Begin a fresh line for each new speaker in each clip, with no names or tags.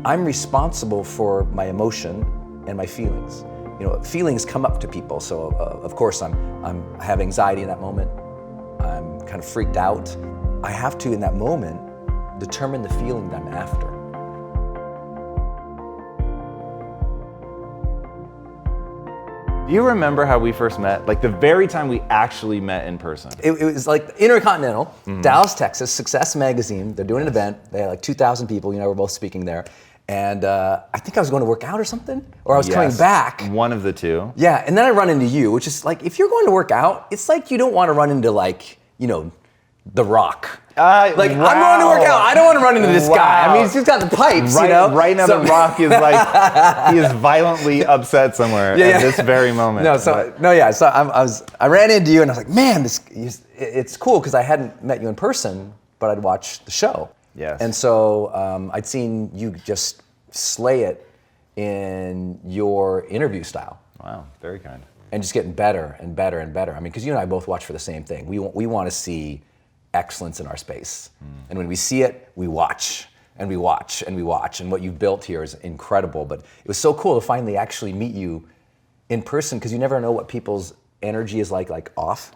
I'm responsible for my emotion and my feelings. Feelings come up to people, so of course I have anxiety in that moment. I'm kind of freaked out. I have to, in that moment, determine the feeling that I'm after.
Do you remember how we first met? Like the very time we actually met in person?
It was like Intercontinental, Dallas, Texas, Success Magazine. They're doing an event. They had like 2,000 people. We're both speaking there. And I think I was going to work out or something, or I was coming back.
One of the two.
Yeah, and then I run into you, which is like, if you're going to work out, it's like you don't want to run into like, The Rock.
Wow.
I'm going to work out. I don't want to run into this guy. I mean, he's got the pipes,
Right now, The Rock is like, he is violently upset somewhere at this very moment.
I ran into you and I was like, man, it's cool because I hadn't met you in person, but I'd watched the show.
Yes.
And so I'd seen you just slay it in your interview style.
Wow, very kind.
And just getting better and better and better. I mean, because you and I both watch for the same thing. We want to see excellence in our space. And when we see it, we watch and we watch and we watch. And what you've built here is incredible. But it was so cool to finally actually meet you in person, because you never know what people's energy is like off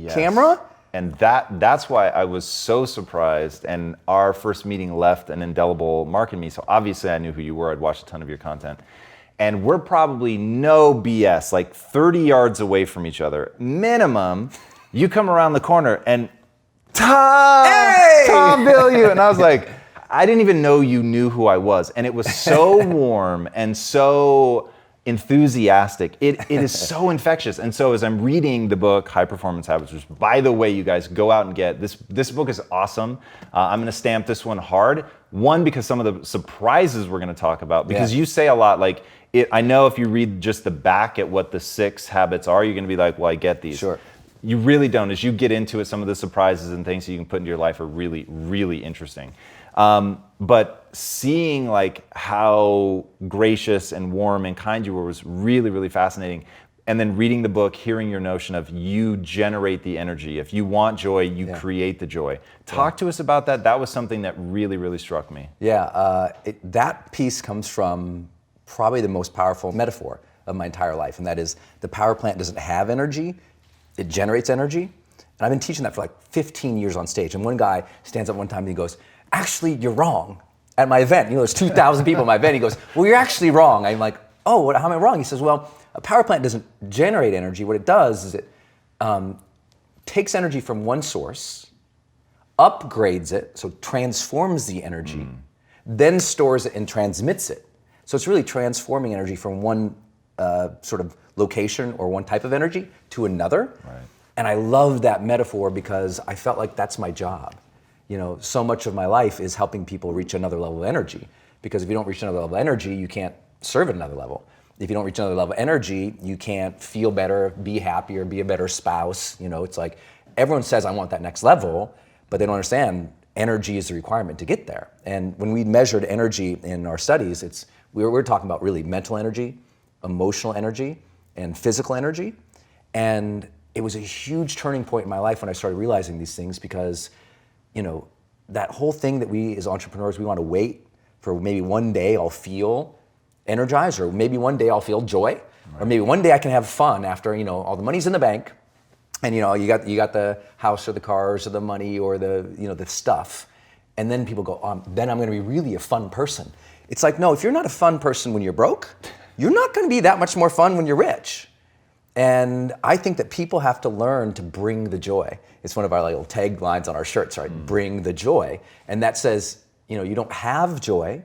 camera.
And that's why I was so surprised. And our first meeting left an indelible mark in me. So obviously I knew who you were. I'd watched a ton of your content. And we're probably no BS, like 30 yards away from each other. Minimum, you come around the corner and Tom Bilyeu. And I was like, I didn't even know you knew who I was. And it was so warm and so enthusiastic. It is so infectious. And so as I'm reading the book, High Performance Habits, which by the way, you guys go out and get, this book is awesome. I'm gonna stamp this one hard. One, because some of the surprises we're gonna talk about, because you say a lot, like, I know if you read just the back at what the 6 habits are, you're gonna be like, well, I get these.
Sure.
You really don't. As you get into it, some of the surprises and things that you can put into your life are really, really interesting. But seeing like how gracious and warm and kind you were was really, really fascinating. And then reading the book, hearing your notion of you generate the energy. If you want joy, you create the joy. Talk to us about that. That was something that really, really struck me.
Yeah, that piece comes from probably the most powerful metaphor of my entire life. And that is, the power plant doesn't have energy, it generates energy. And I've been teaching that for like 15 years on stage. And one guy stands up one time and he goes, actually, you're wrong. At my event, there's 2,000 people at my event. He goes, well, you're actually wrong. I'm like, oh, how am I wrong? He says, well, a power plant doesn't generate energy. What it does is it takes energy from one source, upgrades it, so transforms the energy, then stores it and transmits it. So it's really transforming energy from one sort of location or one type of energy to another. Right. And I love that metaphor because I felt like that's my job. So much of my life is helping people reach another level of energy. Because if you don't reach another level of energy, you can't serve at another level. If you don't reach another level of energy, you can't feel better, be happier, be a better spouse. It's like everyone says, I want that next level, but they don't understand energy is the requirement to get there. And when we measured energy in our studies, we were talking about really mental energy, emotional energy, and physical energy. And it was a huge turning point in my life when I started realizing these things, because that whole thing that we as entrepreneurs, we want to wait for maybe one day I'll feel energized, or maybe one day I'll feel joy, or maybe one day I can have fun after, all the money's in the bank, and you got the house or the cars or the money or the stuff. And then people go, then I'm going to be really a fun person. It's like, no, if you're not a fun person when you're broke, you're not going to be that much more fun when you're rich. And I think that people have to learn to bring the joy. It's one of our little taglines on our shirts, right? Bring the joy. And that says, you don't have joy,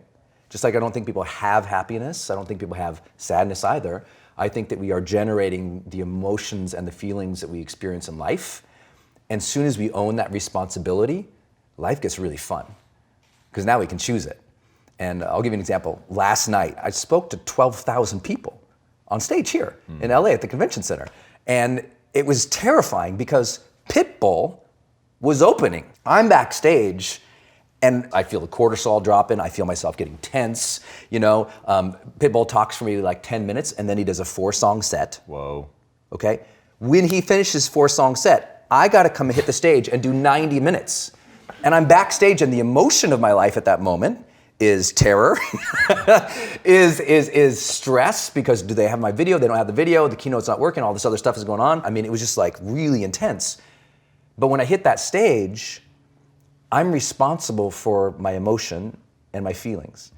just like I don't think people have happiness. I don't think people have sadness either. I think that we are generating the emotions and the feelings that we experience in life. And as soon as we own that responsibility, life gets really fun, because now we can choose it. And I'll give you an example. Last night, I spoke to 12,000 people on stage here in LA at the convention center. And it was terrifying because Pitbull was opening. I'm backstage and I feel the cortisol dropping. I feel myself getting tense. Pitbull talks for maybe like 10 minutes and then he does a 4-song set.
Whoa.
Okay. When he finishes 4-song set, I got to come and hit the stage and do 90 minutes. And I'm backstage, and the emotion of my life at that moment is terror, is stress because do they have my video? They don't have the video, the keynote's not working, all this other stuff is going on. I mean, it was just like really intense. But when I hit that stage, I'm responsible for my emotion and my feelings.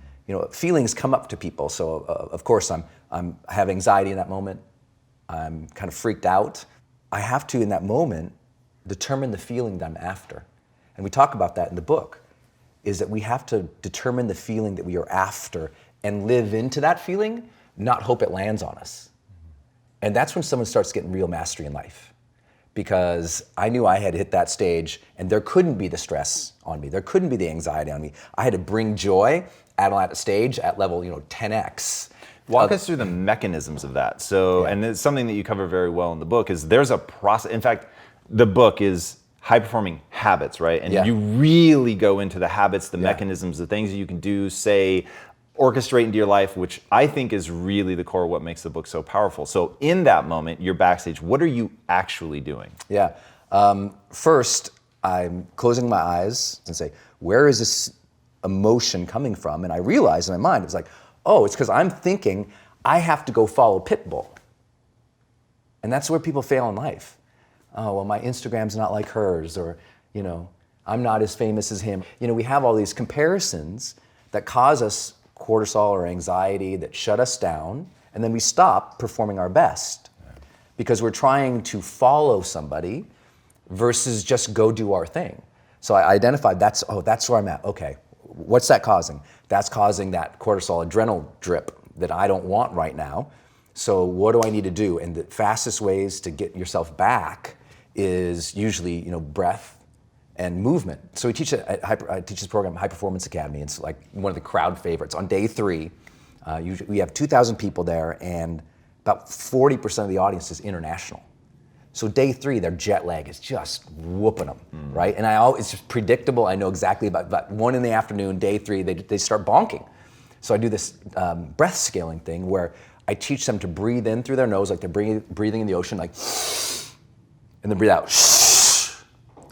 Feelings come up to people. So of course I have anxiety in that moment. I'm kind of freaked out. I have to, in that moment, determine the feeling that I'm after. And we talk about that in the book, is that we have to determine the feeling that we are after and live into that feeling, not hope it lands on us. And that's when someone starts getting real mastery in life. Because I knew I had hit that stage and there couldn't be the stress on me. There couldn't be the anxiety on me. I had to bring joy at a stage at level 10x.
Walk us through the mechanisms of that. So, and it's something that you cover very well in the book, is there's a process. In fact, the book is high-performing habits, right? And you really go into the habits, the mechanisms, the things that you can do, say, orchestrate into your life, which I think is really the core of what makes the book so powerful. So in that moment, you're backstage. What are you actually doing?
Yeah. First, I'm closing my eyes and say, where is this emotion coming from? And I realized in my mind, it's like, oh, it's because I'm thinking I have to go follow Pitbull. And that's where people fail in life. Oh, well, my Instagram's not like hers, or, I'm not as famous as him. We have all these comparisons that cause us cortisol or anxiety, that shut us down, and then we stop performing our best because we're trying to follow somebody versus just go do our thing. So I identified that's where I'm at. Okay, what's that causing? That's causing that cortisol adrenal drip that I don't want right now. So what do I need to do? And the fastest ways to get yourself back is usually, breath and movement. So I teach this program, High Performance Academy. It's like one of the crowd favorites. On day 3, we have 2,000 people there, and about 40% of the audience is international. So day 3, their jet lag is just whooping them, right? And it's just predictable. I know exactly about 1 in the afternoon, day 3, they start bonking. So I do this breath scaling thing where I teach them to breathe in through their nose, like they're breathing in the ocean, like, and then breathe out.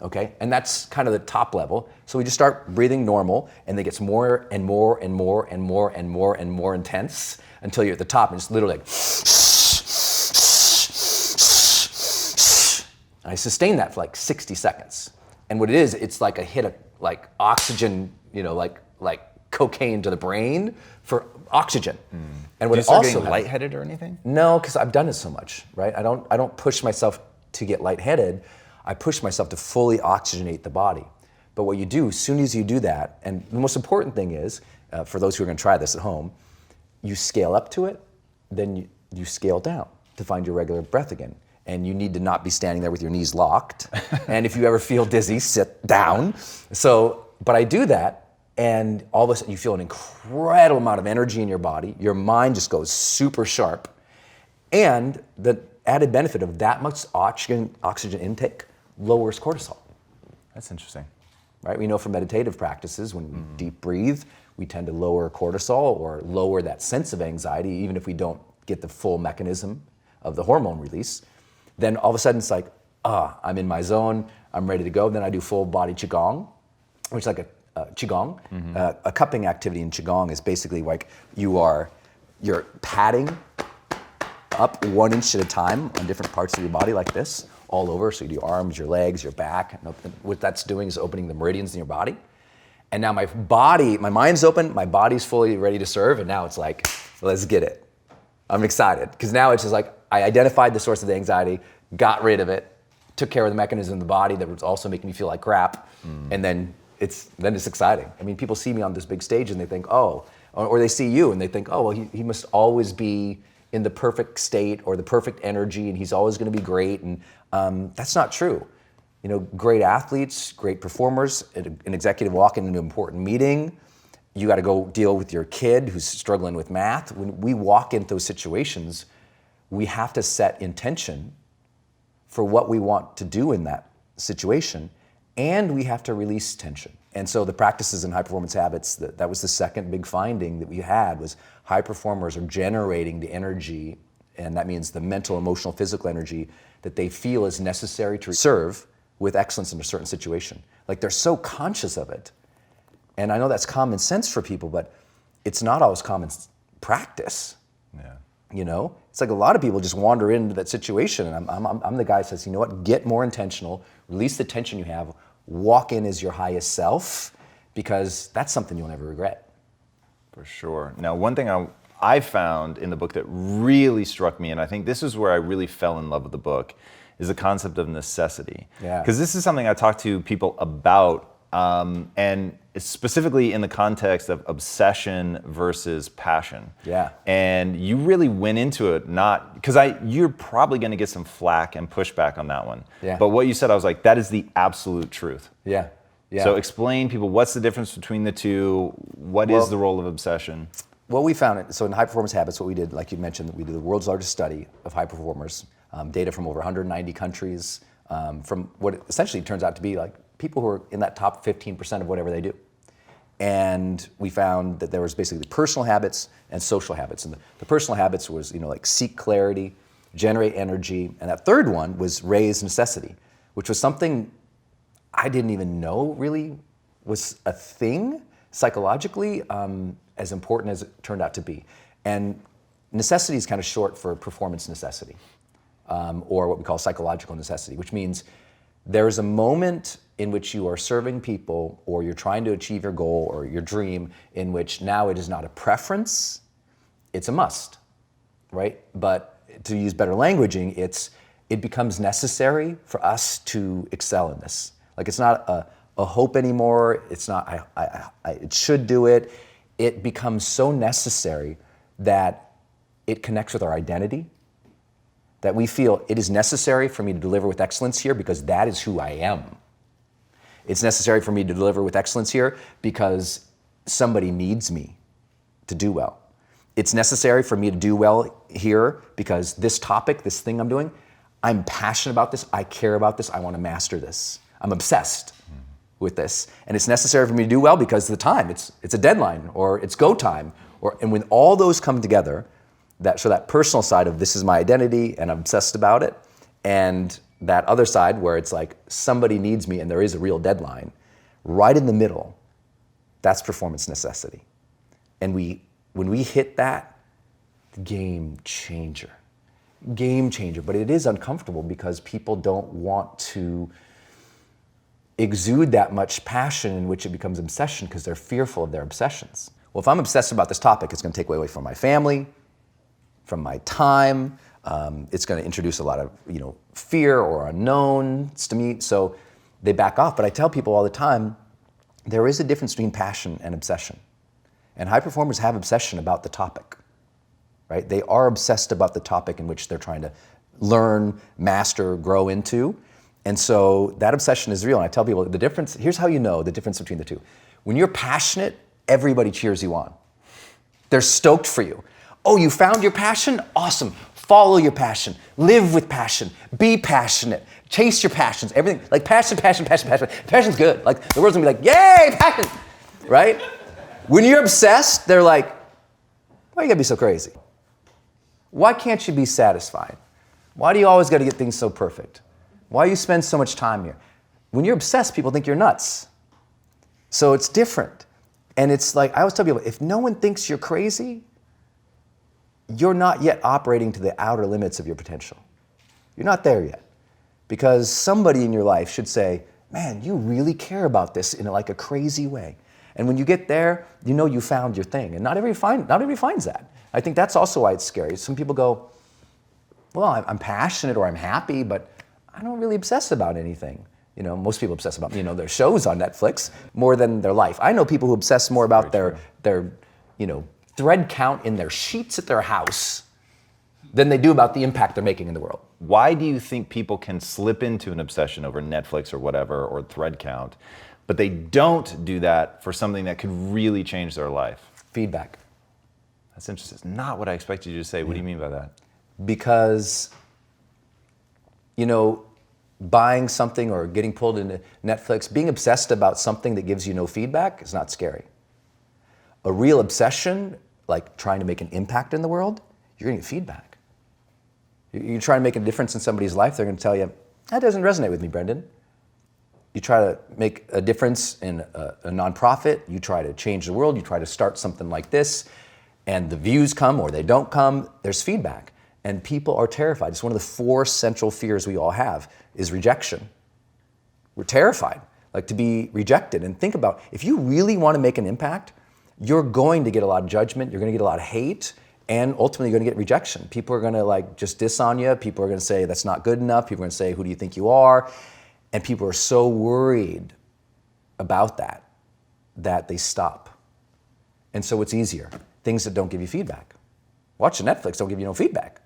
Okay, and that's kind of the top level. So we just start breathing normal, and it gets more and more and more and more and more and more intense until you're at the top, and it's literally like. And I sustain that for like 60 seconds. And what it is, it's like a hit of like oxygen, like cocaine to the brain for oxygen. And what
Do you
it
start
also
getting
has-
lightheaded or anything?
No, because I've done it so much, right? I don't push myself to get lightheaded. I push myself to fully oxygenate the body. But what you do, as soon as you do that, and the most important thing is, for those who are going to try this at home, you scale up to it, then you scale down to find your regular breath again. And you need to not be standing there with your knees locked. And if you ever feel dizzy, sit down. But I do that, and all of a sudden you feel an incredible amount of energy in your body. Your mind just goes super sharp. And the added benefit of that much oxygen intake lowers cortisol.
That's interesting.
Right? We know from meditative practices, when we deep breathe, we tend to lower cortisol or lower that sense of anxiety, even if we don't get the full mechanism of the hormone release. Then all of a sudden it's like, I'm in my zone, I'm ready to go. Then I do full body Qigong, which is like a Qigong. A cupping activity in Qigong is basically like you're padding up 1 inch at a time on different parts of your body like this, all over. So you do your arms, your legs, your back. And what that's doing is opening the meridians in your body. And now my mind's open, my body's fully ready to serve, and now it's like, let's get it. I'm excited, because now it's just like, I identified the source of the anxiety, got rid of it, took care of the mechanism in the body that was also making me feel like crap, and then it's exciting. I mean, people see me on this big stage and they think, or they see you and they think, well, he must always be in the perfect state or the perfect energy, and he's always going to be great, and that's not true. Great athletes, great performers, an executive walking into an important meeting, you got to go deal with your kid who's struggling with math. When we walk into those situations, we have to set intention for what we want to do in that situation, and we have to release tension. And so the practices in high performance habits, that was the second big finding that we had, was high performers are generating the energy, and that means the mental, emotional, physical energy that they feel is necessary to serve with excellence in a certain situation. Like, they're so conscious of it And I know that's common sense for people, but it's not always common practice.
Yeah.
You know, it's like a lot of people just wander into that situation, and I'm the guy that says, you know what, get more intentional, release the tension you have, walk in as your highest self, because that's something you'll never regret.
For sure. Now, one thing I found in the book that really struck me, and I think this is where I really fell in love with the book, is the concept of necessity.
Yeah.
Because this is something I talk to people about, and specifically in the context of obsession versus passion.
Yeah.
And you really went into it because you're probably going to get some flack and pushback on that one.
Yeah.
But what you said, I was like, that is the absolute truth.
Yeah. Yeah.
So explain people, what's the difference between the two? What is the role of obsession?
What we found, so in High Performance Habits, what we did, like you mentioned, we did the world's largest study of high performers, data from over 190 countries, from what essentially turns out to be like people who are in that top 15% of whatever they do. And we found that there was basically personal habits and social habits. And the personal habits was, like seek clarity, generate energy, and that third one was raise necessity, which was something I didn't even know really was a thing psychologically, as important as it turned out to be. And necessity is kind of short for performance necessity, or what we call psychological necessity, which means there is a moment in which you are serving people or you're trying to achieve your goal or your dream in which now it is not a preference, it's a must, right? But to use better languaging, it becomes necessary for us to excel in this. Like it's not a hope anymore, it's not, it should do it. It becomes so necessary that it connects with our identity, that we feel it is necessary for me to deliver with excellence here because that is who I am. It's necessary for me to deliver with excellence here because somebody needs me to do well. It's necessary for me to do well here because this topic, this thing I'm doing, I'm passionate about this, I care about this, I want to master this. I'm obsessed with this. And it's necessary for me to do well because of the time. It's a deadline or it's go time. And when all those come together, that personal side of this is my identity and I'm obsessed about it, and that other side where it's like somebody needs me and there is a real deadline, right in the middle, that's performance necessity. And when we hit that, game changer. Game changer. But it is uncomfortable because people don't want to exude that much passion in which it becomes obsession because they're fearful of their obsessions. Well, if I'm obsessed about this topic, it's going to take away from my family, from my time. It's going to introduce a lot of fear or unknowns to me. So they back off. But I tell people all the time, there is a difference between passion and obsession. And high performers have obsession about the topic, right? They are obsessed about the topic in which they're trying to learn, master, grow into. And so that obsession is real. And I tell people the difference, here's how you know the difference between the two. When you're passionate, everybody cheers you on. They're stoked for you. Oh, you found your passion? Awesome. Follow your passion. Live with passion. Be passionate. Chase your passions. Everything, like passion. Passion's good. Like the world's gonna be like, yay, passion, right? When you're obsessed, they're like, why you gotta be so crazy? Why can't you be satisfied? Why do you always gotta get things so perfect? Why you spend so much time here? When you're obsessed, people think you're nuts. So it's different. And it's like, I always tell people, if no one thinks you're crazy, you're not yet operating to the outer limits of your potential. You're not there yet. Because somebody in your life should say, man, you really care about this in like a crazy way. And when you get there, you know you found your thing. And not everybody finds that. I think that's also why it's scary. Some people go, well, I'm passionate or I'm happy, but I don't really obsess about anything. Most people obsess about, their shows on Netflix more than their life. I know people who obsess more about their thread count in their sheets at their house than they do about the impact they're making in the world.
Why do you think people can slip into an obsession over Netflix or whatever, or thread count, but they don't do that for something that could really change their life?
Feedback.
That's interesting. It's not what I expected you to say. What do you mean by that?
Because, buying something or getting pulled into Netflix, being obsessed about something that gives you no feedback is not scary. A real obsession, like trying to make an impact in the world, you're gonna get feedback. You're trying to make a difference in somebody's life, they're gonna tell you, that doesn't resonate with me, Brendon. you try to make a difference in a nonprofit, you try to change the world, you try to start something like this, and the views come or they don't come, there's feedback. And people are terrified. It's one of the 4 central fears we all have is rejection. We're terrified, like to be rejected. And think about, if you really want to make an impact, you're going to get a lot of judgment, you're going to get a lot of hate, and ultimately you're going to get rejection. People are going to like just diss on you. People are going to say that's not good enough. People are going to say, who do you think you are? And people are so worried about that they stop. And so it's easier. Things that don't give you feedback. Watching Netflix don't give you no feedback.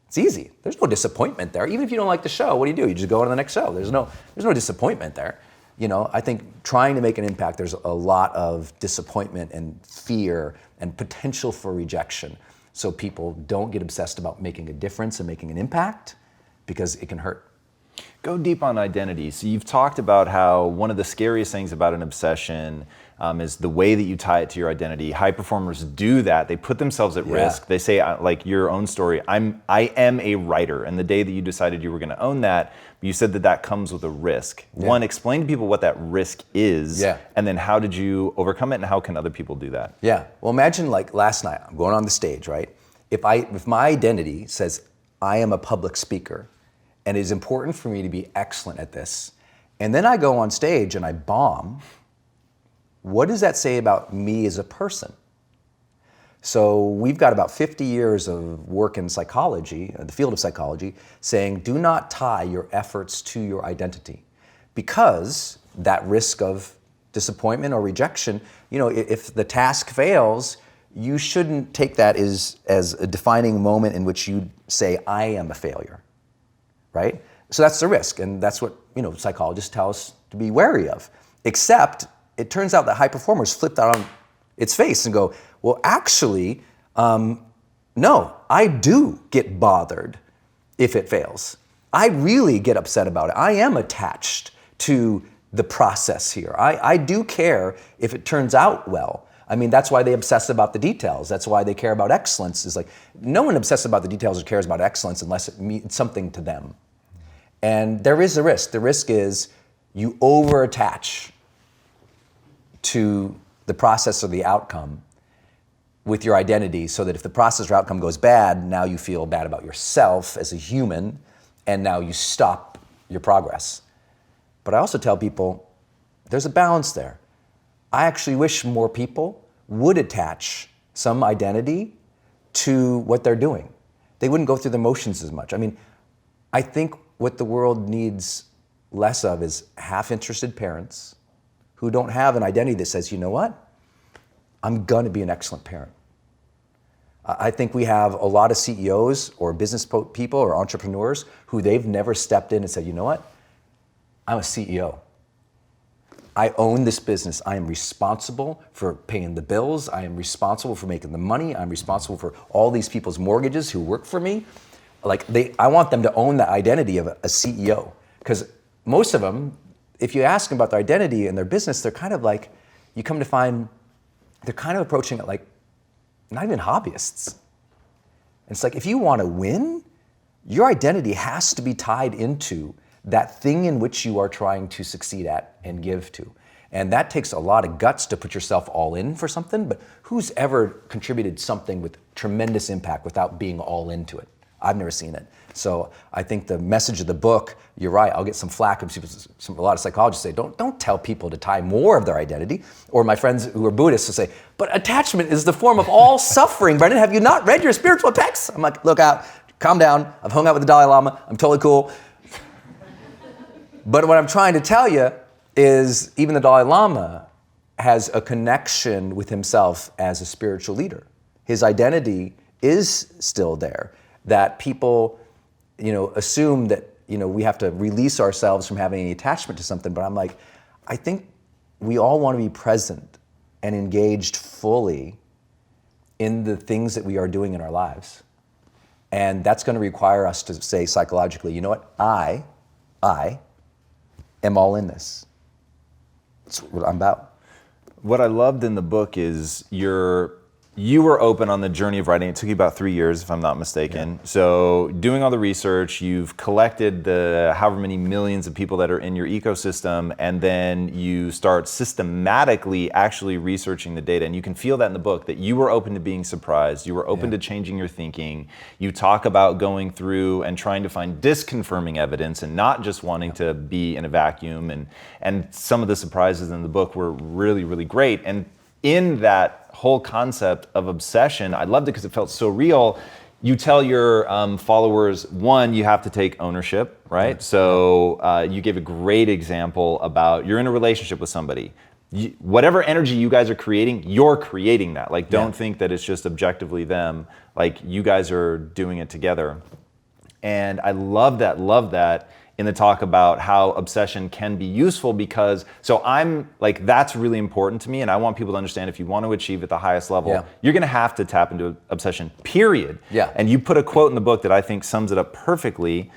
It's easy. There's no disappointment there. Even if you don't like the show, what do? You just go on to the next show. There's no disappointment there. You know, I think trying to make an impact, there's a lot of disappointment and fear and potential for rejection. So people don't get obsessed about making a difference and making an impact because it can hurt.
Go deep on identity. So you've talked about how one of the scariest things about an obsession is the way that you tie it to your identity. High performers do that. They put themselves at risk. They say, like your own story, I am a writer. And the day that you decided you were going to own that, you said that comes with a risk. One, explain to people what that risk is. And then how did you overcome it and how can other people do that?
Well, imagine like last night, I'm going on the stage, right? If my identity says I am a public speaker and it is important for me to be excellent at this, and then I go on stage and I bomb, what does that say about me as a person? So we've got about 50 years of work in psychology, the field of psychology, saying do not tie your efforts to your identity because that risk of disappointment or rejection, you know, if the task fails, you shouldn't take that as a defining moment in which you say, I am a failure, right? So that's the risk, and that's what, you know, psychologists tell us to be wary of. Except, it turns out that high performers flip that on its face and go, well, actually, no, I do get bothered if it fails. I really get upset about it. I am attached to the process here. I do care if it turns out well. I mean, that's why they obsess about the details. That's why they care about excellence. It's like, no one obsesses about the details or cares about excellence unless it means something to them. And there is a risk. The risk is you over-attach to the process or the outcome with your identity so that if the process or outcome goes bad, now you feel bad about yourself as a human, and now you stop your progress. But I also tell people, there's a balance there. I actually wish more people would attach some identity to what they're doing. They wouldn't go through the motions as much. I mean, I think what the world needs less of is half-interested parents who don't have an identity that says, you know what? I'm gonna be an excellent parent. I think we have a lot of CEOs or business people or entrepreneurs who they've never stepped in and said, you know what? I'm a CEO. I own this business. I am responsible for paying the bills. I am responsible for making the money. I'm responsible for all these people's mortgages who work for me. I want them to own the identity of a CEO. Because most of them, if you ask them about their identity and their business, they're kind of like, you come to find, they're kind of approaching it like not even hobbyists. And it's like, if you want to win, your identity has to be tied into that thing in which you are trying to succeed at and give to. And that takes a lot of guts to put yourself all in for something, but who's ever contributed something with tremendous impact without being all into it? I've never seen it. So I think the message of the book, you're right, I'll get some flack from people, a lot of psychologists say, don't tell people to tie more of their identity. Or my friends who are Buddhists will say, but attachment is the form of all suffering. Brendon, have you not read your spiritual texts? I'm like, look out, calm down. I've hung out with the Dalai Lama. I'm totally cool. But what I'm trying to tell you is even the Dalai Lama has a connection with himself as a spiritual leader. His identity is still there. That people, assume that, we have to release ourselves from having any attachment to something. But I'm like, I think we all want to be present and engaged fully in the things that we are doing in our lives. And that's going to require us to say psychologically, you know what? I am all in this. That's what I'm about.
What I loved in the book is your you were open on the journey of writing. It took you about 3 years, if I'm not mistaken. Yeah. So doing all the research, you've collected the however many millions of people that are in your ecosystem, and then you start systematically actually researching the data. And you can feel that in the book, that you were open to being surprised. You were open to changing your thinking. You talk about going through and trying to find disconfirming evidence and not just wanting to be in a vacuum. And some of the surprises in the book were really, really great. And in that whole concept of obsession, I loved it because it felt so real. You tell your followers, one, you have to take ownership, right? So you gave a great example about you're in a relationship with somebody. Whatever energy you guys are creating, you're creating that. Like, don't think that it's just objectively them. Like, you guys are doing it together. And I love that in the talk about how obsession can be useful, because, so I'm like, that's really important to me, and I want people to understand, if you want to achieve at the highest level, you're gonna have to tap into obsession, period.
Yeah.
And you put a quote in the book that I think sums it up perfectly,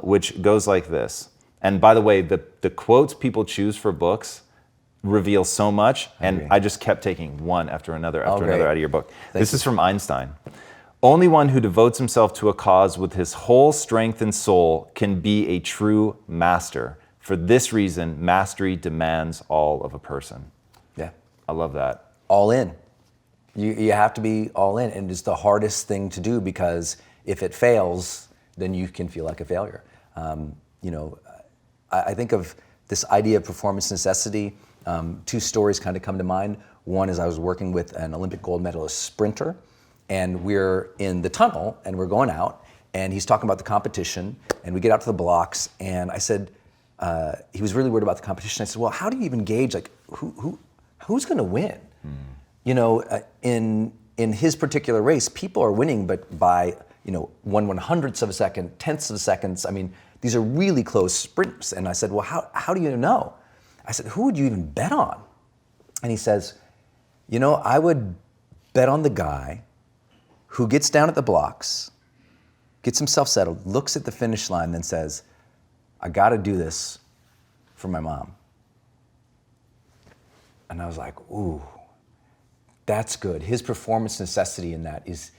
which goes like this. And by the way, the quotes people choose for books reveal so much, and I just kept taking one after another out of your book. This is from Einstein. Only one who devotes himself to a cause with his whole strength and soul can be a true master. For this reason, mastery demands all of a person.
Yeah.
I love that.
All in. You have to be all in, and it's the hardest thing to do, because if it fails, then you can feel like a failure. I think of this idea of performance necessity. Two stories kind of come to mind. One is I was working with an Olympic gold medalist sprinter, and we're in the tunnel and we're going out, and he's talking about the competition, and we get out to the blocks, and I said, he was really worried about the competition. I said, well, how do you even gauge, like, who's gonna win? In his particular race, people are winning, but by 1/100ths of a second, tenths of seconds. I mean, these are really close sprints. And I said, well, how do you know? I said, who would you even bet on? And he says, I would bet on the guy who gets down at the blocks, gets himself settled, looks at the finish line, then says, I gotta do this for my mom. And I was like, ooh, that's good. His performance necessity in that is,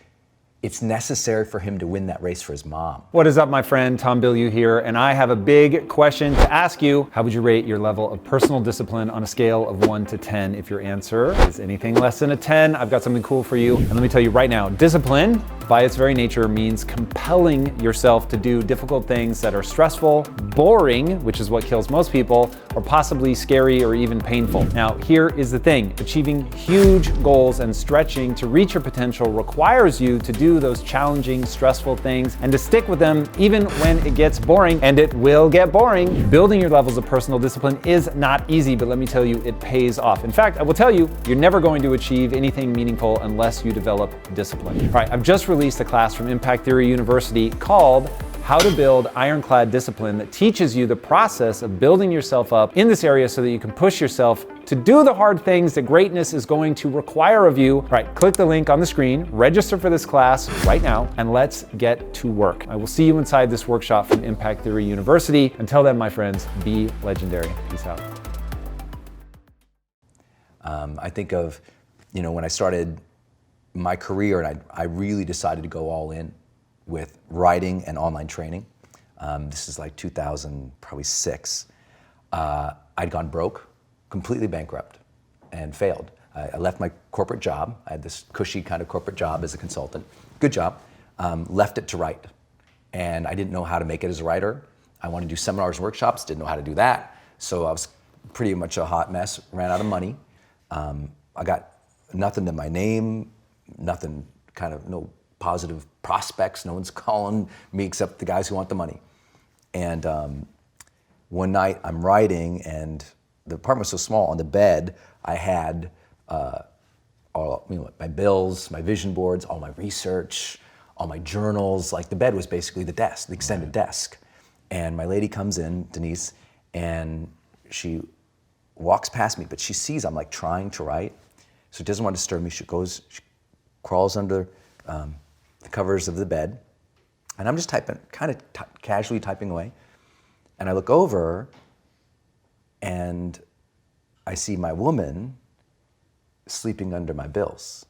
it's necessary for him to win that race for his mom.
What is up, my friend? Tom Bilyeu here, and I have a big question to ask you. How would you rate your level of personal discipline on a scale of 1 to 10? If your answer is anything less than a 10, I've got something cool for you. And let me tell you right now, discipline, by its very nature, means compelling yourself to do difficult things that are stressful, boring, which is what kills most people, or possibly scary or even painful. Now, here is the thing. Achieving huge goals and stretching to reach your potential requires you to do those challenging, stressful things and to stick with them even when it gets boring, and it will get boring. Building your levels of personal discipline is not easy, but let me tell you, it pays off. In fact, I will tell you, you're never going to achieve anything meaningful unless you develop discipline. All right, I've just released a class from Impact Theory University called How to Build Ironclad Discipline, that teaches you the process of building yourself up in this area so that you can push yourself to do the hard things that greatness is going to require of you. All right, click the link on the screen, register for this class right now, and let's get to work. I will see you inside this workshop from Impact Theory University. Until then, my friends, be legendary. Peace out.
I think of, when I started my career, and I really decided to go all in with writing and online training. This is like 2006. I'd gone broke, completely bankrupt, and failed. I left my corporate job. I had this cushy kind of corporate job as a consultant. Good job. Left it to write. And I didn't know how to make it as a writer. I wanted to do seminars and workshops, didn't know how to do that. So I was pretty much a hot mess, ran out of money. I got nothing to my name, nothing, no positive prospects. No one's calling me except the guys who want the money. And one night I'm writing, and the apartment was so small. On the bed, I had all, my bills, my vision boards, all my research, all my journals. Like, the bed was basically the desk, the extended desk. And my lady comes in, Denise, and she walks past me, but she sees I'm like trying to write. So she doesn't want to disturb me. She crawls under the covers of the bed, and I'm just typing, casually typing away. And I look over, and I see my woman sleeping under my bills.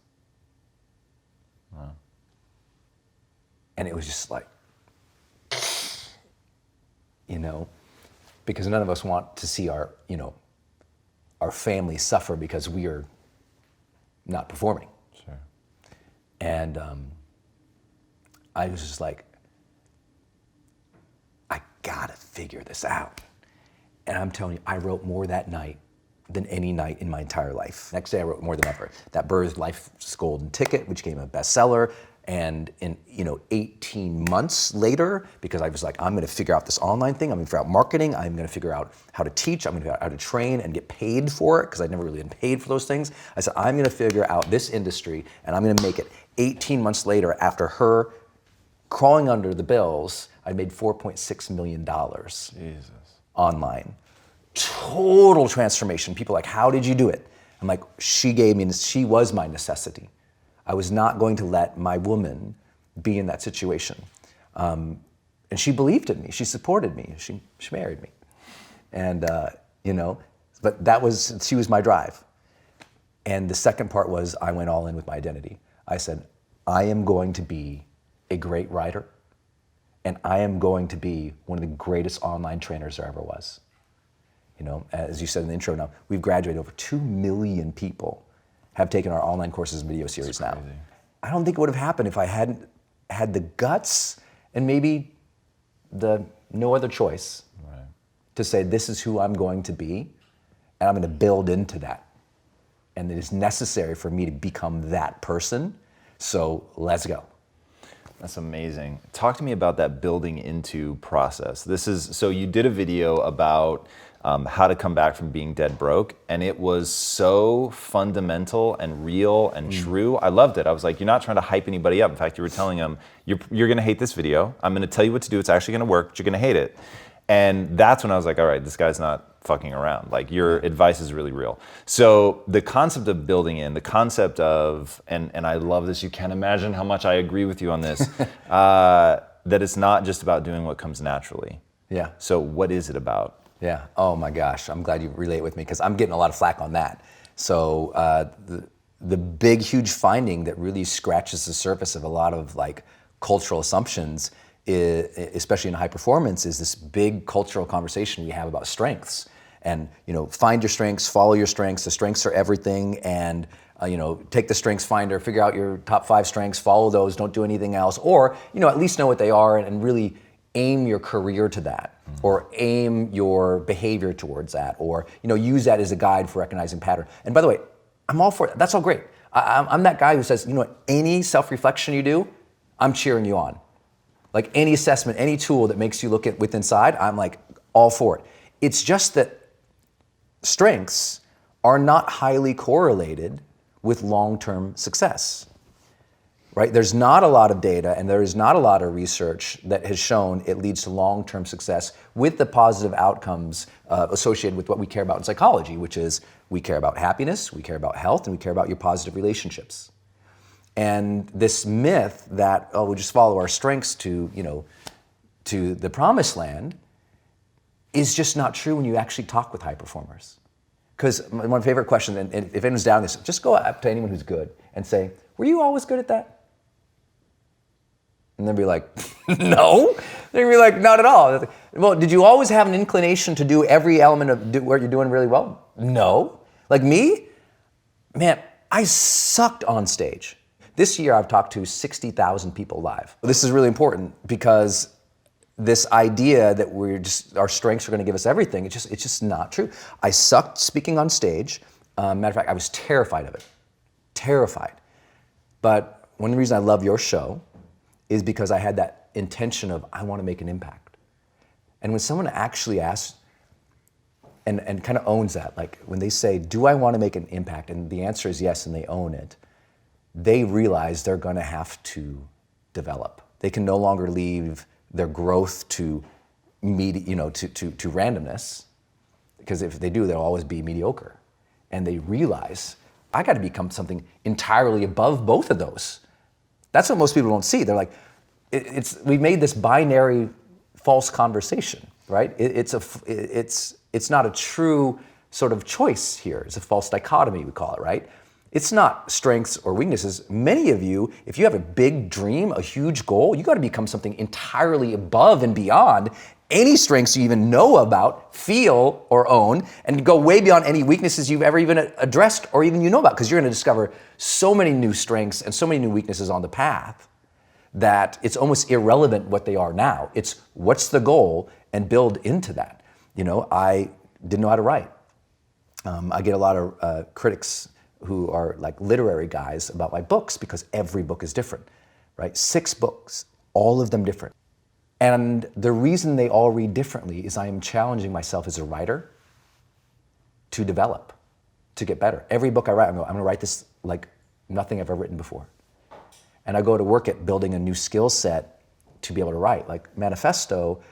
And it was just like, because none of us want to see our family suffer because we are not performing.
Sure.
And I was just like, I gotta figure this out. And I'm telling you, I wrote more that night than any night in my entire life. Next day I wrote more than ever. That birthed Life's Golden Ticket, which became a bestseller. And in 18 months later, because I was like, I'm gonna figure out this online thing, I'm gonna figure out marketing, I'm gonna figure out how to teach, I'm gonna figure out how to train and get paid for it, because I'd never really been paid for those things. I said, I'm gonna figure out this industry and I'm gonna make it. 18 months later, after her crawling under the bills, I made $4.6 million
Jesus.
online. Total transformation. People are like, how did you do it? I'm like, she was my necessity. I was not going to let my woman be in that situation. And she believed in me, she supported me, she married me. And, but she was my drive. And the second part was I went all in with my identity. I said, I am going to be a great writer, and I am going to be one of the greatest online trainers there ever was. As you said in the intro now, we've graduated over 2 million people have taken our online courses and video series now. I don't think it would have happened if I hadn't had the guts and maybe no other choice to say, this is who I'm going to be, and I'm going to build into that. And it is necessary for me to become that person, so let's go.
That's amazing. Talk to me about that building into process. So you did a video about how to come back from being dead broke, and it was so fundamental and real and true. I loved it. I was like, you're not trying to hype anybody up. In fact, you were telling them, you're gonna hate this video. I'm gonna tell you what to do. It's actually gonna work, but you're gonna hate it. And that's when I was like, all right, this guy's not fucking around. Like, your advice is really real. So the concept of building in, the concept of, and I love this, you can't imagine how much I agree with you on this, that it's not just about doing what comes naturally.
Yeah.
So what is it about?
Yeah. Oh my gosh. I'm glad you relate with me, because I'm getting a lot of flack on that. So the big, huge finding that really scratches the surface of a lot of cultural assumptions, especially in high performance, is this big cultural conversation we have about strengths. And find your strengths, follow your strengths. The strengths are everything. And take the strengths finder, figure out your top 5 strengths, follow those, don't do anything else. Or at least know what they are and really aim your career to that, or aim your behavior towards that, or use that as a guide for recognizing pattern. And by the way, I'm all for that. That's all great. I'm that guy who says, any self-reflection you do, I'm cheering you on. Like any assessment, any tool that makes you look at within inside, I'm like all for it. It's just that strengths are not highly correlated with long-term success. Right? There's not a lot of data and there is not a lot of research that has shown it leads to long-term success with the positive outcomes associated with what we care about in psychology, which is we care about happiness, we care about health, and we care about your positive relationships. And this myth that, we'll just follow our strengths to the promised land is just not true when you actually talk with high performers. Because one of my favorite questions, and if anyone's down this, just go up to anyone who's good and say, were you always good at that? And they'll be like, no. They'll be like, not at all. Well, did you always have an inclination to do every element of what you're doing really well? No. Like me? Man, I sucked on stage. This year I've talked to 60,000 people live. This is really important because this idea that our strengths are going to give us everything, it's just not true. I sucked speaking on stage. Matter of fact, I was terrified of it. Terrified. But one reason I love your show is because I had that intention of, I want to make an impact. And when someone actually asks and kind of owns that, like when they say, do I want to make an impact? And the answer is yes, and they own it, they realize they're going to have to develop. They can no longer leave their growth to randomness, because if they do, they'll always be mediocre. And they realize, I got to become something entirely above both of those. That's what most people don't see. They're like, we made this binary false conversation, right? It's not a true sort of choice here. It's a false dichotomy, we call it, right? It's not strengths or weaknesses. Many of you, if you have a big dream, a huge goal, you got to become something entirely above and beyond any strengths you even know about, feel, or own, and go way beyond any weaknesses you've ever even addressed or even you know about, because you're going to discover so many new strengths and so many new weaknesses on the path that it's almost irrelevant what they are now. It's what's the goal and build into that. I didn't know how to write. I get a lot of critics who are like literary guys about my books because every book is different, right? 6 books, all of them different. And the reason they all read differently is I am challenging myself as a writer to develop, to get better. Every book I write, I'm going to write this like nothing I've ever written before. And I go to work at building a new skill set to be able to write. Like Manifesto,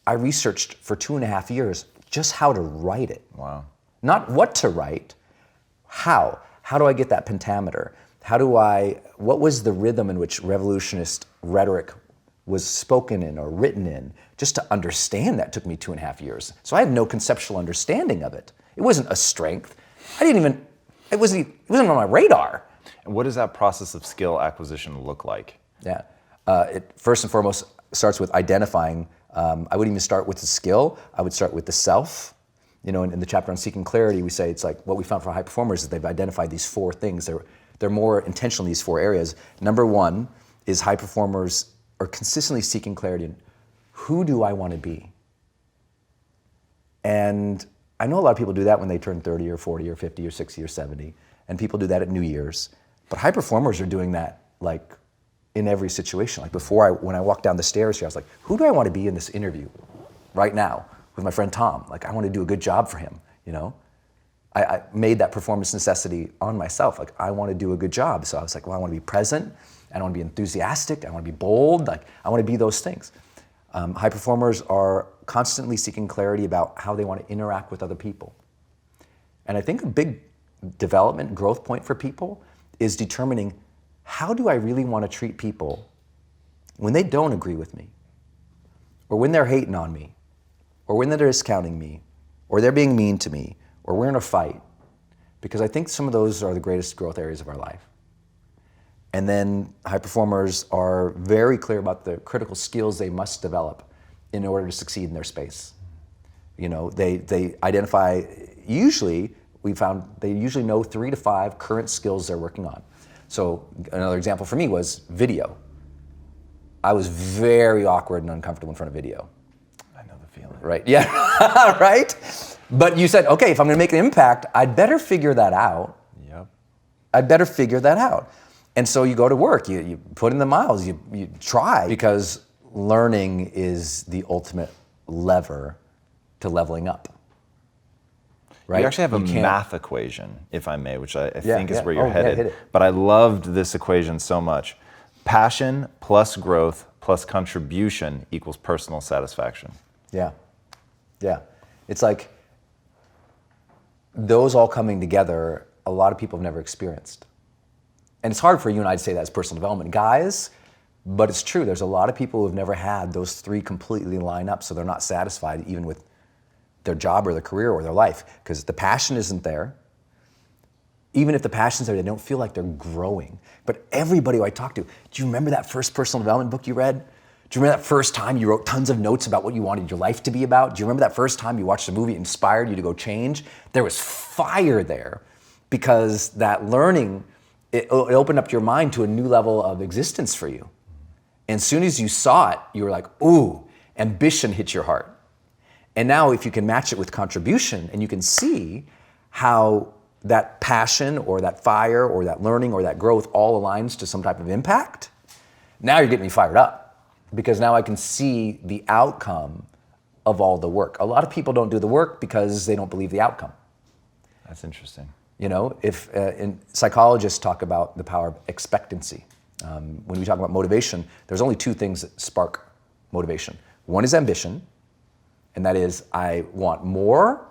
I researched for 2.5 years just how to write it.
Wow.
Not what to write, how. How do I get that pentameter? What was the rhythm in which revolutionist rhetoric was spoken in or written in? Just to understand that took me 2.5 years. So I had no conceptual understanding of it. It wasn't a strength. It wasn't on my radar.
And what does that process of skill acquisition look like?
Yeah, it first and foremost starts with identifying. I wouldn't even start with the skill. I would start with the self. In the chapter on seeking clarity, we say it's like what we found for high performers is they've identified these 4 things. They're more intentional in these 4 areas. Number 1 is high performers are consistently seeking clarity in who do I want to be? And I know a lot of people do that when they turn 30 or 40 or 50 or 60 or 70, and people do that at New Year's. But high performers are doing that like in every situation. Like when I walked down the stairs here, I was like, who do I want to be in this interview right now with my friend Tom? Like, I want to do a good job for him, I made that performance necessity on myself. Like, I want to do a good job. So I was like, well, I want to be present. I want to be enthusiastic. I want to be bold. Like, I want to be those things. High performers are constantly seeking clarity about how they want to interact with other people. And I think a big development growth point for people is determining how do I really want to treat people when they don't agree with me, or when they're hating on me, or when they're discounting me, or they're being mean to me, or we're in a fight. Because I think some of those are the greatest growth areas of our life. And then high performers are very clear about the critical skills they must develop in order to succeed in their space. They identify, usually, we found they usually know 3 to 5 current skills they're working on. So another example for me was video. I was very awkward and uncomfortable in front of video.
I know the feeling.
Right, yeah, right? But you said, okay, if I'm gonna make an impact, I'd better figure that out.
Yep.
I'd better figure that out. And so you go to work, you put in the miles, you try, because learning is the ultimate lever to leveling up. Right?
You actually have a math equation, if I may, which I think is where you're
hit
headed.
it.
But I loved this equation so much. Passion plus growth plus contribution equals personal satisfaction.
Yeah. It's like those all coming together, a lot of people have never experienced. And it's hard for you and I to say that as personal development guys, but it's true. There's a lot of people who have never had those 3 completely line up, so they're not satisfied even with their job or their career or their life, because the passion isn't there. Even if the passion's there, they don't feel like they're growing. But everybody who I talk to, do you remember that first personal development book you read? Do you remember that first time you wrote tons of notes about what you wanted your life to be about? Do you remember that first time you watched a movie that inspired you to go change? There was fire there, because that learning, it opened up your mind to a new level of existence for you. And as soon as you saw it, you were like, ooh, ambition hit your heart. And now if you can match it with contribution, and you can see how that passion or that fire or that learning or that growth all aligns to some type of impact, now you're getting me fired up, because now I can see the outcome of all the work. A lot of people don't do the work because they don't believe the outcome.
That's interesting.
If psychologists talk about the power of expectancy. When we talk about motivation, there's only 2 things that spark motivation. One is ambition, and that is I want more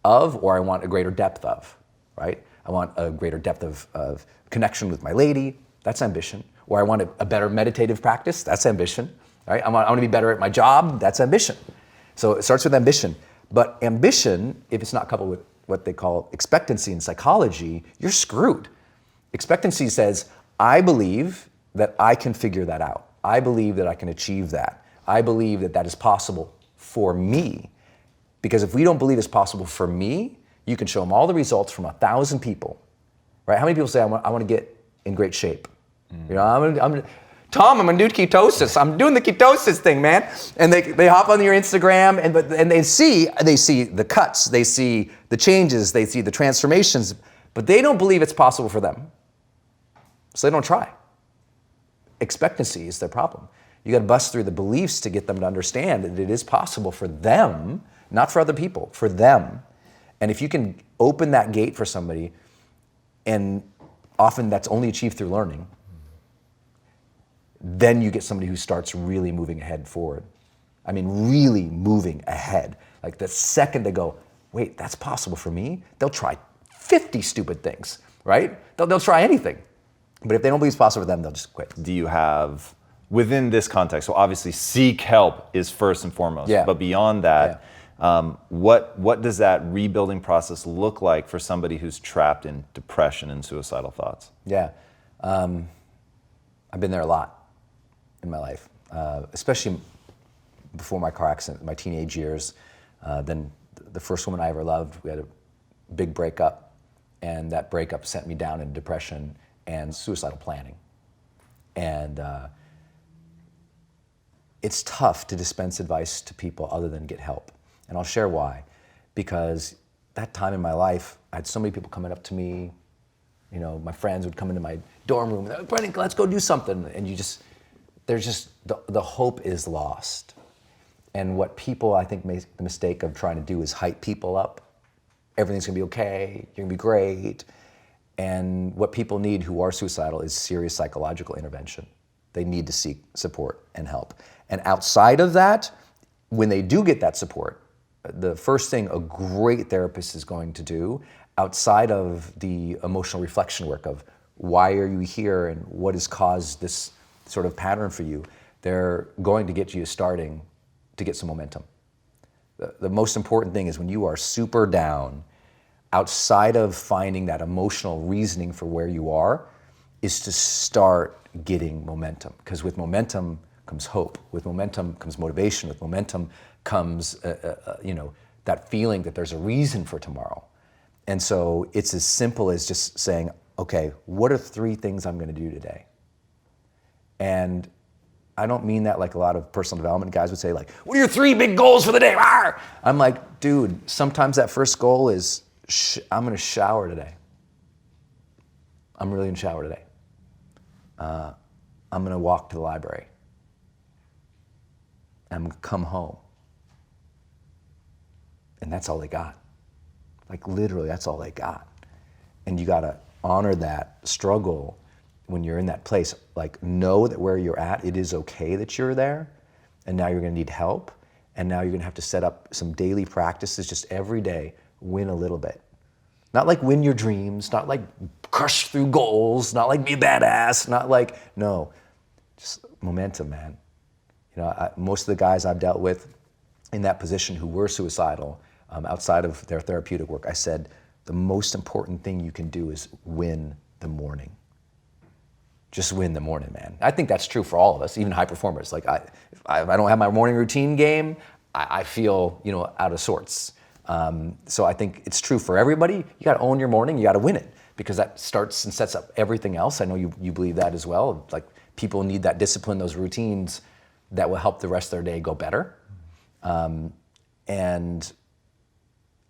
of, or I want a greater depth of, right? I want a greater depth of connection with my lady, that's ambition. Or I want a better meditative practice, that's ambition, right? I want to be better at my job, that's ambition. So it starts with ambition. But ambition, if it's not coupled with what they call expectancy in psychology, you're screwed. Expectancy says, I believe that I can figure that out. I believe that I can achieve that. I believe that that is possible for me. Because if we don't believe it's possible for me, you can show them all the results from 1,000 people, right? How many people say, I want to get in great shape? You know, Tom, I'm gonna do ketosis. I'm doing the ketosis thing, man. And they hop on your Instagram and they see the cuts, they see the changes, they see the transformations, but they don't believe it's possible for them. So they don't try. Expectancy is their problem. You got to bust through the beliefs to get them to understand that it is possible for them, not for other people, for them. And if you can open that gate for somebody, and often that's only achieved through learning, then you get somebody who starts really moving ahead forward. I mean, really moving ahead. Like the second they go, wait, that's possible for me, they'll try 50 stupid things, right? They'll try anything. But if they don't believe it's possible for them, they'll just quit.
Do you have, within this context, so obviously seek help is first and foremost, but beyond that, what does that rebuilding process look like for somebody who's trapped in depression and suicidal thoughts?
Yeah, I've been there a lot in my life, especially before my car accident, my teenage years. Then the first woman I ever loved, we had a big breakup, and that breakup sent me down into depression and suicidal planning. And it's tough to dispense advice to people other than get help. And I'll share why. Because that time in my life, I had so many people coming up to me, you know, my friends would come into my dorm room, and, Brendon, let's go do something. And the hope is lost. And what people, I think, make the mistake of trying to do is hype people up. Everything's gonna be okay, you're gonna be great. And what people need who are suicidal is serious psychological intervention. They need to seek support and help. And outside of that, when they do get that support, the first thing a great therapist is going to do, outside of the emotional reflection work of why are you here and what has caused this sort of pattern for you, they're going to get you starting to get some momentum. The most important thing is when you are super down, outside of finding that emotional reasoning for where you are, is to start getting momentum. Because with momentum comes hope. With momentum comes motivation. With momentum comes, that feeling that there's a reason for tomorrow. And so it's as simple as just saying, okay, what are 3 things I'm going to do today? And I don't mean that like a lot of personal development guys would say, like, what are your 3 big goals for the day? Arr! I'm like, dude, sometimes that first goal is, I'm gonna shower today. I'm really gonna shower today. I'm gonna walk to the library. I'm gonna come home. And that's all they got. Like literally, that's all they got. And you gotta honor that struggle when you're in that place. Like know that where you're at, it is okay that you're there. And now you're gonna need help. And now you're gonna have to set up some daily practices just every day. Win a little bit. Not like win your dreams, not like crush through goals, not like be a badass, not like, no, just momentum, man. You know, most of the guys I've dealt with in that position who were suicidal, outside of their therapeutic work, I said, the most important thing you can do is win the morning. Just win the morning, man. I think that's true for all of us, even high performers. Like if I don't have my morning routine game, I feel, out of sorts. So I think it's true for everybody. You got to own your morning. You got to win it because that starts and sets up everything else. I know you believe that as well. Like people need that discipline, those routines that will help the rest of their day go better. And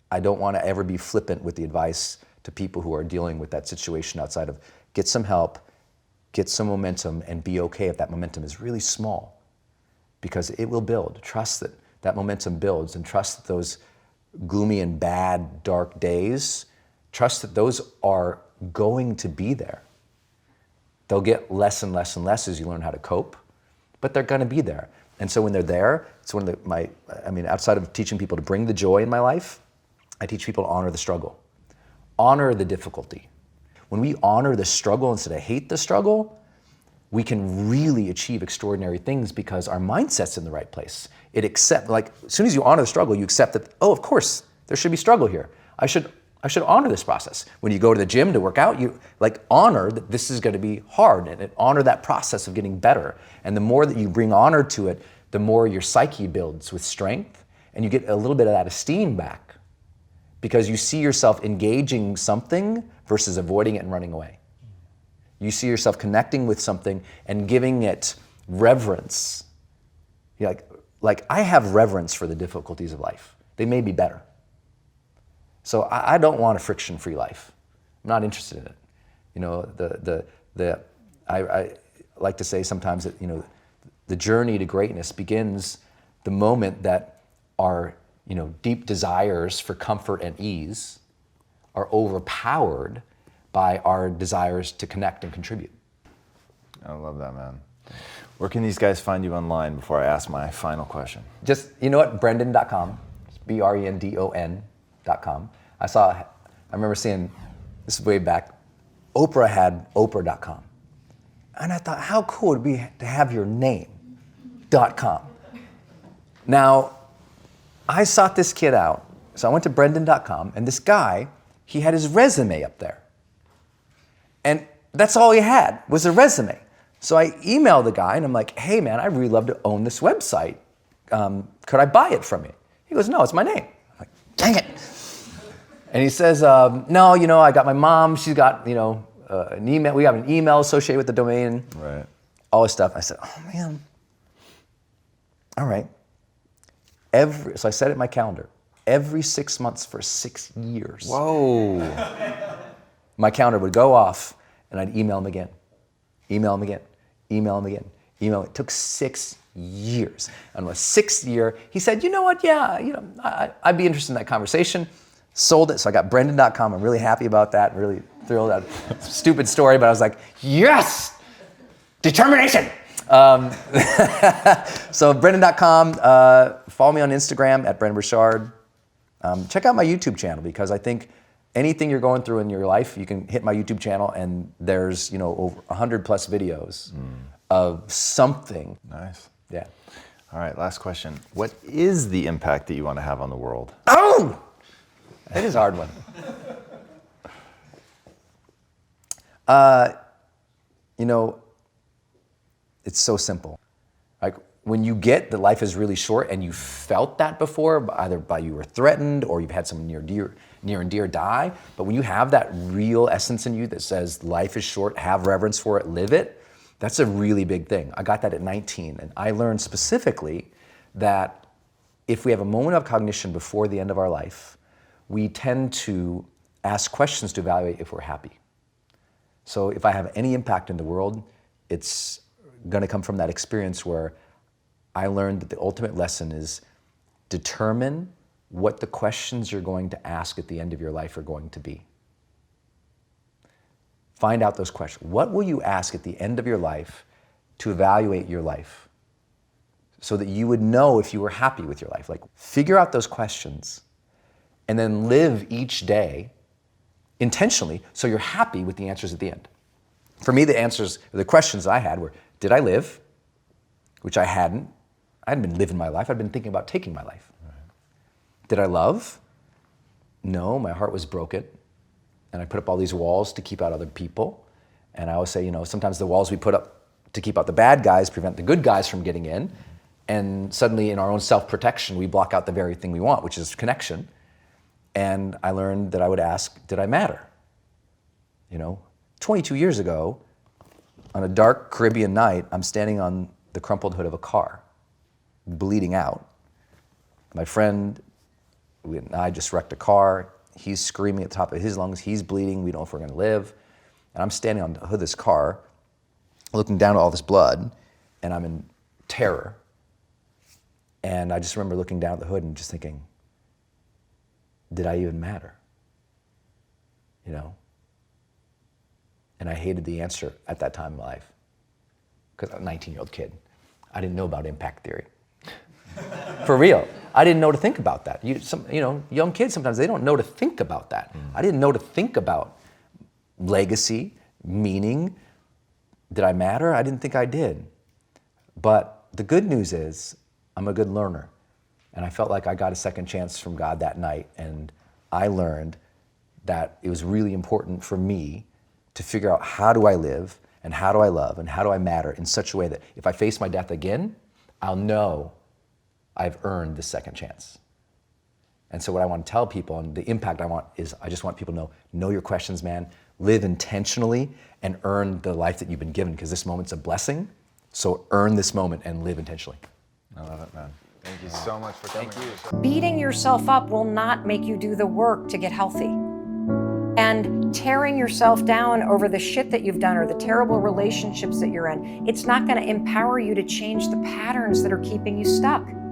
I don't want to ever be flippant with the advice to people who are dealing with that situation outside of get some help, get some momentum, and be okay if that momentum is really small because it will build. Trust that that momentum builds and trust that those gloomy and bad, dark days, trust that those are going to be there. They'll get less and less and less as you learn how to cope, but they're going to be there. And so when they're there, it's one of outside of teaching people to bring the joy in my life, I teach people to honor the struggle, honor the difficulty. When we honor the struggle instead of hate the struggle, we can really achieve extraordinary things because our mindset's in the right place. As soon as you honor the struggle, you accept that, oh, of course, there should be struggle here. I should I should honor this process. When you go to the gym to work out, you like honor that this is going to be hard and honor that process of getting better. And the more that you bring honor to it, the more your psyche builds with strength, and you get a little bit of that esteem back because you see yourself engaging something versus avoiding it and running away. You see yourself connecting with something and giving it reverence. You're like I have reverence for the difficulties of life. They may be better. So I don't want a friction-free life. I'm not interested in it. You know, I like to say sometimes that, you know, the journey to greatness begins the moment that our, you know, deep desires for comfort and ease are overpowered by our desires to connect and contribute.
I love that, man. Where can these guys find you online before I ask my final question?
Just, you know what, Brendon.com, Brendon.com. I remember seeing, this is way back, Oprah had Oprah.com. And I thought, how cool would it be to have your name, .com. Now, I sought this kid out. So I went to Brendon.com, and this guy, he had his resume up there. And that's all he had, was a resume. So I emailed the guy, and I'm like, hey man, I'd really love to own this website. Could I buy it from you? He goes, no, it's my name. I'm like, dang it. And he says, no, you know, I got my mom, she's got, you know, an email, we have an email associated with the domain.
Right.
All this stuff. I said, oh man, all right. So I set it in my calendar. Every 6 months for 6 years.
Whoa.
My calendar would go off, and I'd email him again. Email him again. Email him again. Email him. It took 6 years. And on the 6th year, he said, you know what, yeah, you know, I'd be interested in that conversation. Sold it, so I got Brendon.com. I'm really happy about that, really thrilled. Stupid story, but I was like, yes, determination. So Brendon.com, follow me on Instagram at Brendon Burchard. Check out my YouTube channel, because I think anything you're going through in your life, you can hit my YouTube channel, and there's, you know, over 100 plus videos of something.
Nice.
Yeah.
All right, last question. What is the impact that you want to have on the world?
Oh! That is a hard one. You know, it's so simple. Like when you get that life is really short, and you felt that before, either by you were threatened or you've had someone near and dear die, but when you have that real essence in you that says life is short, have reverence for it, live it, that's a really big thing. I got that at 19, and I learned specifically that if we have a moment of cognition before the end of our life, we tend to ask questions to evaluate if we're happy. So if I have any impact in the world, it's going to come from that experience where I learned that the ultimate lesson is determine what the questions you're going to ask at the end of your life are going to be. Find out those questions. What will you ask at the end of your life to evaluate your life so that you would know if you were happy with your life? Like, figure out those questions and then live each day intentionally so you're happy with the answers at the end. For me, the questions I had were, did I live? Which I hadn't. I hadn't been living my life. I'd been thinking about taking my life. Right. Did I love? No, my heart was broken. And I put up all these walls to keep out other people. And I always say, you know, sometimes the walls we put up to keep out the bad guys prevent the good guys from getting in. And suddenly in our own self-protection, we block out the very thing we want, which is connection. And I learned that I would ask, did I matter? You know, 22 years ago, on a dark Caribbean night, I'm standing on the crumpled hood of a car, bleeding out. My friend and I just wrecked a car. He's screaming at the top of his lungs. He's bleeding. We don't know if we're going to live. And I'm standing on the hood of this car, looking down at all this blood, and I'm in terror. And I just remember looking down at the hood and just thinking, did I even matter? You know? And I hated the answer at that time in my life, because I'm a 19-year-old kid. I didn't know about impact theory. For real. I didn't know to think about that. Young kids sometimes, they don't know to think about that. I didn't know to think about legacy, meaning. Did I matter? I didn't think I did. But the good news is I'm a good learner. And I felt like I got a second chance from God that night. And I learned that it was really important for me to figure out how do I live and how do I love and how do I matter in such a way that if I face my death again, I'll know I've earned the second chance. And so what I want to tell people and the impact I want is I just want people to know your questions, man. Live intentionally and earn the life that you've been given because this moment's a blessing. So earn this moment and live intentionally.
I love it, man. Thank you so much for coming. Thank you.
Beating yourself up will not make you do the work to get healthy. And tearing yourself down over the shit that you've done or the terrible relationships that you're in, it's not going to empower you to change the patterns that are keeping you stuck.